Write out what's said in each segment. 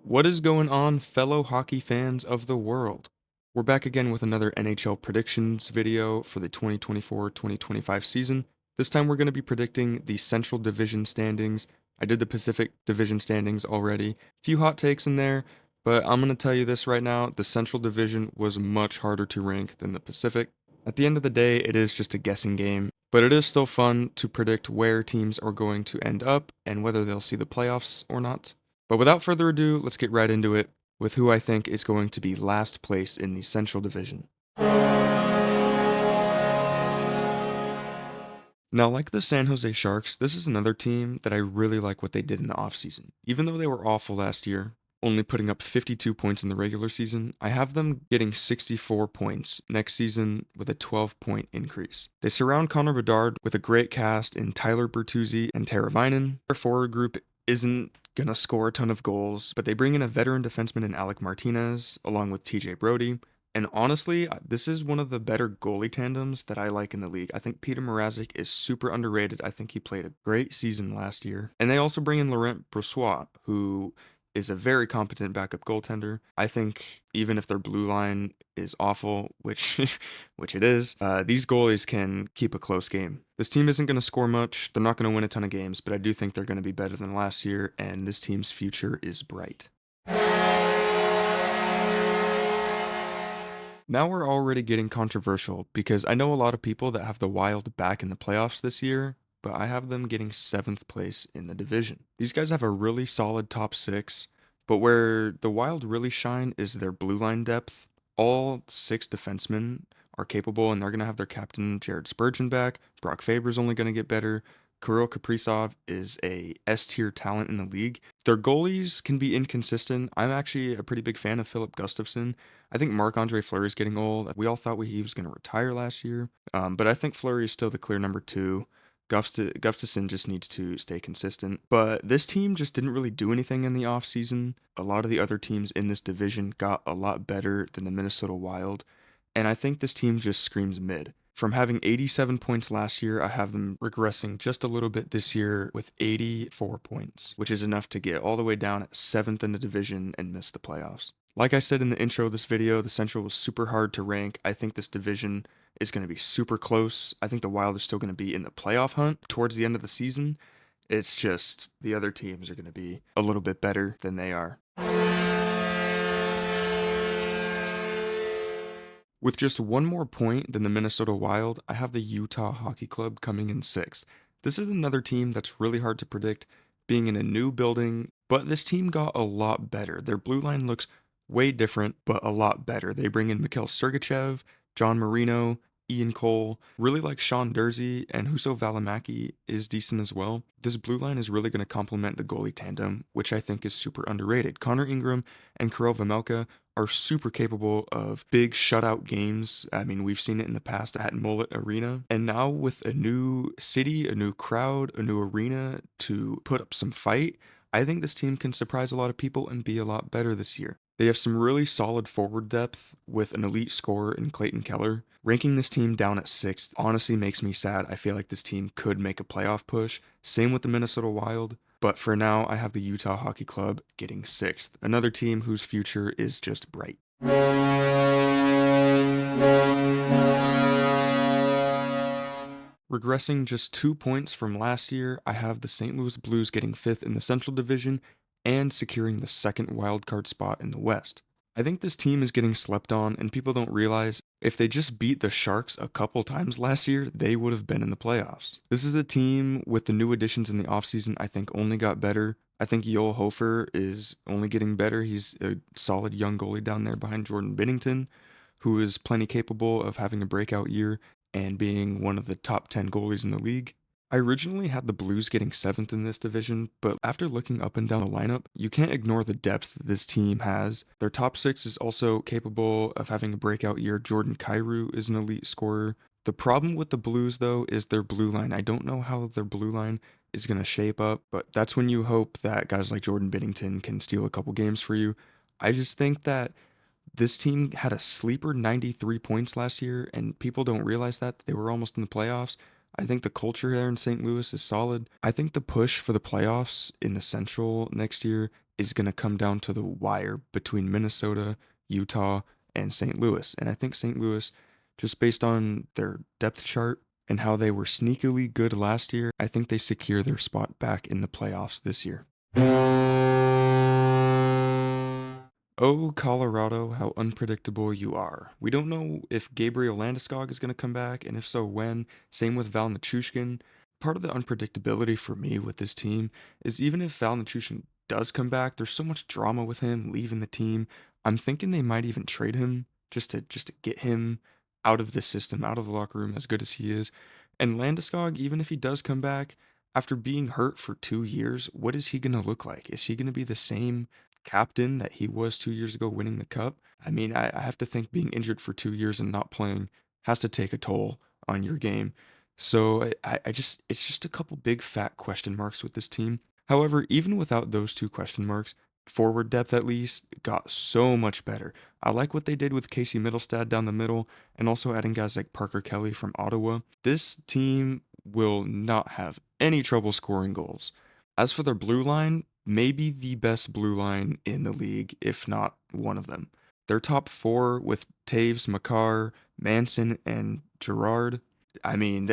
What is going on, fellow hockey fans of the world? We're back again with another NHL predictions video for the 2024-2025 season. This time we're going to be predicting the Central Division standings. I did the Pacific Division standings already. Few hot takes in there, but I'm going to tell you this right now, the Central Division was much harder to rank than the Pacific. At the end of the day, it is just a guessing game, but it is still fun to predict where teams are going to end up and whether they'll see the playoffs or not. But without further ado, let's get right into it with who I think is going to be last place in the Central Division. Now, like the San Jose Sharks, this is another team that I really like what they did in the offseason. Even though they were awful last year, only putting up 52 points in the regular season, I have them getting 64 points next season with a 12-point increase. They surround Connor Bedard with a great cast in Tyler Bertuzzi and Teravainen. Their forward group isn't gonna score a ton of goals, but they bring in a veteran defenseman in Alec Martinez, along with TJ Brody. And honestly, this is one of the better goalie tandems that I like in the league. I think Peter Mrazek is super underrated. I think he played a great season last year. And they also bring in Laurent Brossoit, who is a very competent backup goaltender. I think even if their blue line is awful, which which it is, these goalies can keep a close game. This team isn't going to score much. They're not going to win a ton of games, but I do think they're going to be better than last year, and this team's future is bright. Now we're already getting controversial because I know a lot of people that have the Wild back in the playoffs this year, but I have them getting 7th place in the division. These guys have a really solid top 6, but where the Wild really shine is their blue line depth. All 6 defensemen are capable, and they're going to have their captain Jared Spurgeon back. Brock Faber's only going to get better. Kirill Kaprizov is a S-tier talent in the league. Their goalies can be inconsistent. I'm actually a pretty big fan of Philip Gustafsson. I think Marc-Andre Fleury is getting old. We all thought he was going to retire last year, but I think Fleury is still the clear number 2. Gustafsson just needs to stay consistent. But this team just didn't really do anything in the offseason. A lot of the other teams in this division got a lot better than the Minnesota Wild, and I think this team just screams mid. From having 87 points last year, I have them regressing just a little bit this year with 84 points, which is enough to get all the way down at 7th in the division and miss the playoffs. Like I said in the intro of this video, the Central was super hard to rank. I think this division is going to be super close. I think the Wild are still going to be in the playoff hunt towards the end of the season. It's just the other teams are going to be a little bit better than they are. With just one more point than the Minnesota Wild, I have the Utah Hockey Club coming in 6th. This is another team that's really hard to predict, being in a new building, but this team got a lot better. Their blue line looks way different, but a lot better. They bring in Mikhail Sergachev, John Marino, Ian Cole, really like Sean Dursey, and Huso Valimaki is decent as well. This blue line is really going to complement the goalie tandem, which I think is super underrated. Connor Ingram and Kirill Vejmelka are super capable of big shutout games. I mean, we've seen it in the past at Mullet Arena. And now with a new city, a new crowd, a new arena to put up some fight, I think this team can surprise a lot of people and be a lot better this year. They have some really solid forward depth with an elite scorer in Clayton Keller. Ranking this team down at 6th honestly makes me sad. I feel like this team could make a playoff push. Same with the Minnesota Wild. But for now, I have the Utah Hockey Club getting 6th, another team whose future is just bright. Regressing just 2 points from last year, I have the St. Louis Blues getting 5th in the Central Division and securing the 2nd wildcard spot in the West. I think this team is getting slept on, and people don't realize if they just beat the Sharks a couple times last year, they would have been in the playoffs. This is a team with the new additions in the offseason I think only got better. I think Joel Hofer is only getting better. He's a solid young goalie down there behind Jordan Binnington, who is plenty capable of having a breakout year and being one of the top 10 goalies in the league. I originally had the Blues getting 7th in this division, but after looking up and down the lineup, you can't ignore the depth this team has. Their top 6 is also capable of having a breakout year. Jordan Kyrou is an elite scorer. The problem with the Blues, though, is their blue line. I don't know how their blue line is going to shape up, but that's when you hope that guys like Jordan Binnington can steal a couple games for you. I just think that this team had a sleeper 93 points last year, and people don't realize that. They were almost in the playoffs. I think the culture there in St. Louis is solid. I think the push for the playoffs in the Central next year is going to come down to the wire between Minnesota, Utah, and St. Louis. And I think St. Louis, just based on their depth chart and how they were sneakily good last year, I think they secure their spot back in the playoffs this year. Oh, Colorado, how unpredictable you are. We don't know if Gabriel Landeskog is going to come back, and if so, when. Same with Val Nichushkin. Part of the unpredictability for me with this team is even if Val Nichushkin does come back, there's so much drama with him leaving the team. I'm thinking they might even trade him just to get him out of the system, out of the locker room, as good as he is. And Landeskog, even if he does come back, after being hurt for 2 years, what is he going to look like? Is he going to be the same captain that he was 2 years ago winning the cup? I mean, I have to think being injured for 2 years and not playing has to take a toll on your game. So it's just a couple big fat question marks with this team. However, even without those two question marks, forward depth at least got so much better. I like what they did with Casey Middlestad down the middle and also adding guys like Parker Kelly from Ottawa. This team will not have any trouble scoring goals. As for their blue line, maybe the best blue line in the league, if not one of them. Their top four with Taves, Makar, Manson, and Gerard. I mean,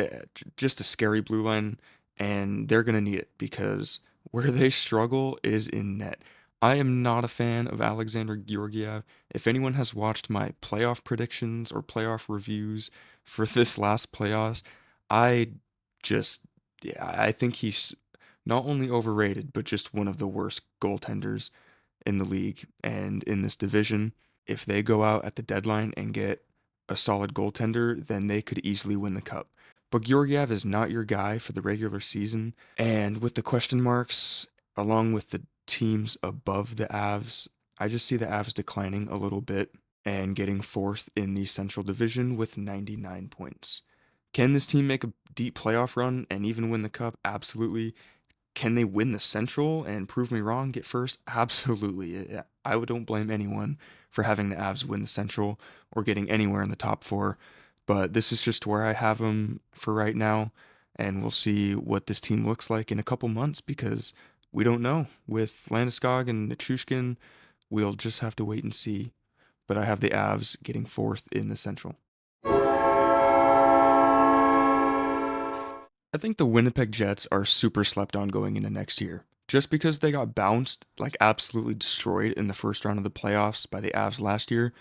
just a scary blue line, and they're going to need it because where they struggle is in net. I am not a fan of Alexander Georgiev. If anyone has watched my playoff predictions or playoff reviews for this last playoffs, I just, yeah, I think he's not only overrated, but just one of the worst goaltenders in the league and in this division. If they go out at the deadline and get a solid goaltender, then they could easily win the cup. But Georgiev is not your guy for the regular season. And with the question marks, along with the teams above the Avs, I just see the Avs declining a little bit and getting fourth in the Central Division with 99 points. Can this team make a deep playoff run and even win the cup? Absolutely. Can they win the Central and prove me wrong, get first? Absolutely. Don't blame anyone for having the Avs win the Central or getting anywhere in the top four. But this is just where I have them for right now. And we'll see what this team looks like in a couple months because we don't know. With Landeskog and Nichushkin, we'll just have to wait and see. But I have the Avs getting fourth in the Central. I think the Winnipeg Jets are super slept on going into next year. Just because they got bounced, like absolutely destroyed in the first round of the playoffs by the Avs last year,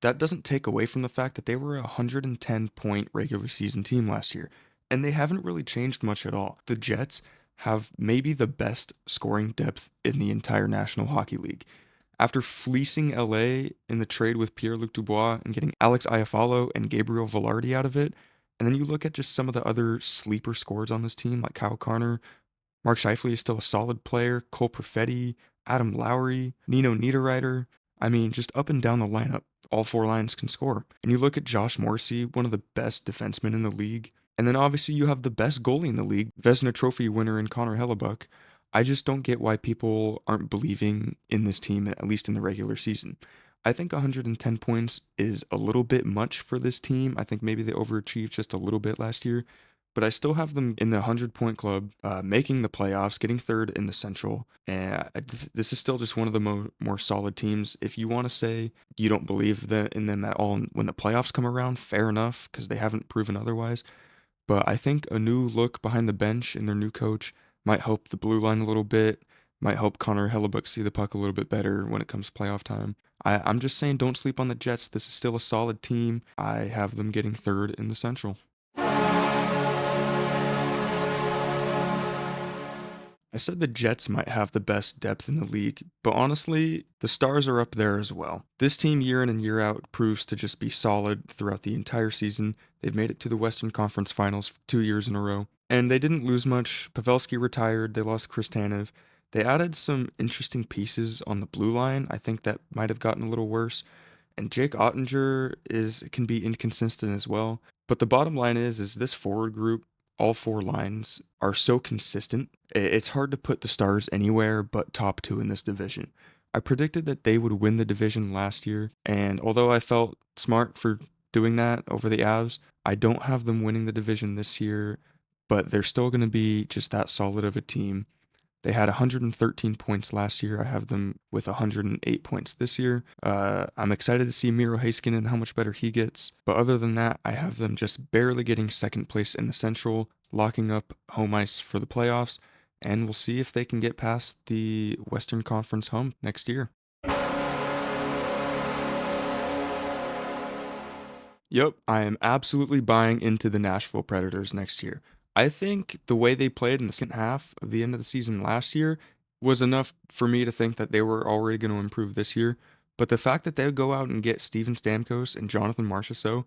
that doesn't take away from the fact that they were a 110-point regular season team last year, and they haven't really changed much at all. The Jets have maybe the best scoring depth in the entire National Hockey League. After fleecing LA in the trade with Pierre-Luc Dubois and getting Alex Iafallo and Gabriel Velarde out of it, and then you look at just some of the other sleeper scores on this team, like Kyle Karner, Mark Scheifele is still a solid player, Cole Perfetti, Adam Lowry, Nino Niederreiter. I mean, just up and down the lineup, all four lines can score. And you look at Josh Morrissey, one of the best defensemen in the league. And then obviously you have the best goalie in the league, Vezina Trophy winner in Connor Hellebuck. I just don't get why people aren't believing in this team, at least in the regular season. I think 110 points is a little bit much for this team. I think maybe they overachieved just a little bit last year, but I still have them in the 100-point club, making the playoffs, getting third in the Central. And this is still just one of the more solid teams. If you want to say you don't believe in them at all when the playoffs come around, fair enough, because they haven't proven otherwise. But I think a new look behind the bench and their new coach might help the blue line a little bit, might help Connor Hellebuck see the puck a little bit better when it comes playoff time. I'm just saying don't sleep on the Jets. This is still a solid team. I have them getting third in the Central. I said the Jets might have the best depth in the league, but honestly, the Stars are up there as well. This team year in and year out proves to just be solid throughout the entire season. They've made it to the Western Conference Finals 2 years in a row, and they didn't lose much. Pavelski retired, they lost Chris Tanev. They added some interesting pieces on the blue line. I think that might have gotten a little worse. And Jake Ottinger can be inconsistent as well. But the bottom line is this forward group, all four lines are so consistent. It's hard to put the Stars anywhere but top two in this division. I predicted that they would win the division last year, and although I felt smart for doing that over the Avs, I don't have them winning the division this year, but they're still going to be just that solid of a team. They had 113 points last year. I have them with 108 points this year. I'm excited to see Miro Heiskanen and how much better he gets. But other than that, I have them just barely getting second place in the Central, locking up home ice for the playoffs, and we'll see if they can get past the Western Conference hump next year. Yep, I am absolutely buying into the Nashville Predators next year. I think the way they played in the second half of the end of the season last year was enough for me to think that they were already going to improve this year. But the fact that they would go out and get Steven Stamkos and Jonathan Marchessault,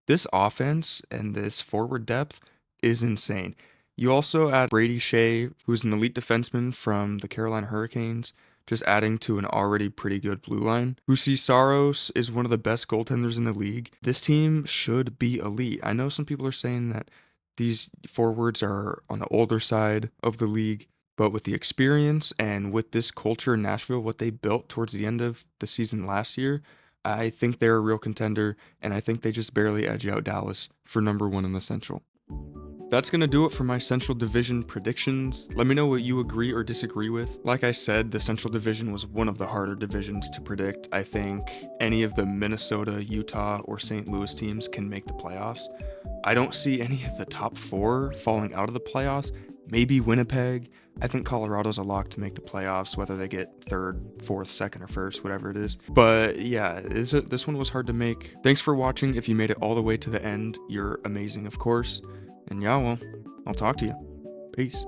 this offense and this forward depth is insane. You also add Brady Shea, who's an elite defenseman from the Carolina Hurricanes, just adding to an already pretty good blue line. Husi Saros is one of the best goaltenders in the league. This team should be elite. I know some people are saying that these forwards are on the older side of the league, but with the experience and with this culture in Nashville, what they built towards the end of the season last year, I think they're a real contender, and I think they just barely edge out Dallas for number one in the Central. That's going to do it for my Central Division predictions. Let me know what you agree or disagree with. Like I said, the Central Division was one of the harder divisions to predict. I think any of the Minnesota, Utah, or St. Louis teams can make the playoffs. I don't see any of the top four falling out of the playoffs. Maybe Winnipeg. I think Colorado's a lock to make the playoffs, whether they get third, fourth, second, or first, whatever it is. But yeah, this one was hard to make. Thanks for watching. If you made it all the way to the end, you're amazing, of course. And yeah, well, I'll talk to you. Peace.